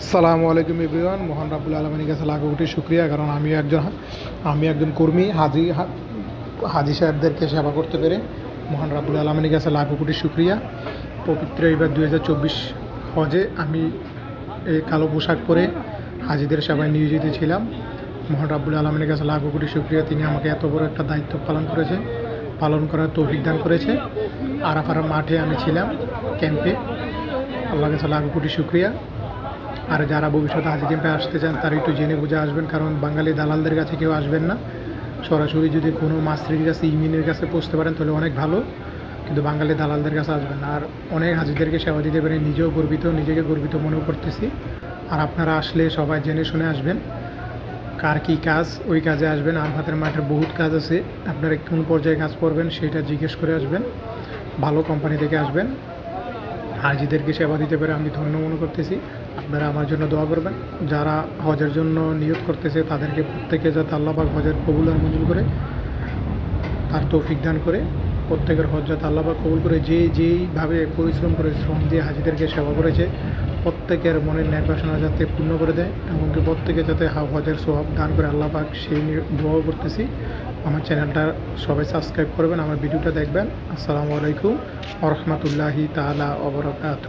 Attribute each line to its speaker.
Speaker 1: আসসালামু আলাইকুম এভরিওয়ান। মহান রাব্বুল আলামিনের কাছে লাখো কোটি শুকরিয়া, কারণ আমি একজন কর্মী হাজি সাহেবদেরকে সেবা করতে পেরে মহান রাব্বুল আলামিনের কাছে লাখো কোটি শুকরিয়া। পবিত্র এবার 2024 হজে আমি এই কালো পোশাক পরে হাজিদের সেবায় নিয়োজিত ছিলাম। মহান রাব্বুল আলামিনের কাছে লাখো কোটি শুকরিয়া, তিনি আমাকে এত বড় একটা দায়িত্ব পালন করার তৌফিক দান করেছে। আরাফার মাঠে আমি ছিলাম ক্যাম্পে, আল্লাহর কাছে লাখো কোটি শুকরিয়া। আর যারা ভবিষ্যতে হাজি ক্যাম্পে আসতে চান তারা একটু জেনে বুঝে আসবেন, কারণ বাঙালি দালালদের কাছে কেউ আসবেন না। সরাসরি যদি কোনো মাস্ত্রির কাছে ইমিনের কাছে পৌঁছতে পারেন তাহলে অনেক ভালো, কিন্তু বাঙালি দালালদের কাছে আসবেন না। আর অনেক হাজিদেরকে সেবা দিতে পেরে নিজেকে গর্বিত মনে করতেছি। আর আপনারা আসলে সবাই জেনে শুনে আসবেন, কার কী কাজ ওই কাজে আসবেন। আরাফাতের মাঠের বহুত কাজ আছে, আপনারা কোন পর্যায়ে কাজ করবেন সেটা জিজ্ঞেস করে আসবেন। ভালো কোম্পানি থেকে আসবেন। হাজিদেরকে সেবা দিতে পেরে আমি ধন্য মনে করতেছি। আপনারা আমার জন্য দোয়া করবেন। যারা হজের জন্য নিয়ত করতেছে তাদেরকে প্রত্যেকে যাতে আল্লাহ পাক হজের কবুল আর মঞ্জুর করে, তার তৌফিক দান করে। প্রত্যেকের হজ যাতে আল্লাহ পাক কবুল করে। যেইভাবে পরিশ্রম করে শ্রম দিয়ে হাজিদেরকে সেবা করেছে, প্রত্যেকের মনের ন্যায় বাসনা যাতে পূর্ণ করে দেয়, এমনকি প্রত্যেকে যাতে হজের সওয়াব দান করে আল্লাহ পাক, সেই নিয়ে দোয়া করতেছি। আমার চ্যানেলটা সবাই সাবস্ক্রাইব করবেন, আমার ভিডিওটা দেখবেন। আসসালামু আলাইকুম ওয়া রাহমাতুল্লাহি তাআলা ওয়া বারাকাতুহু।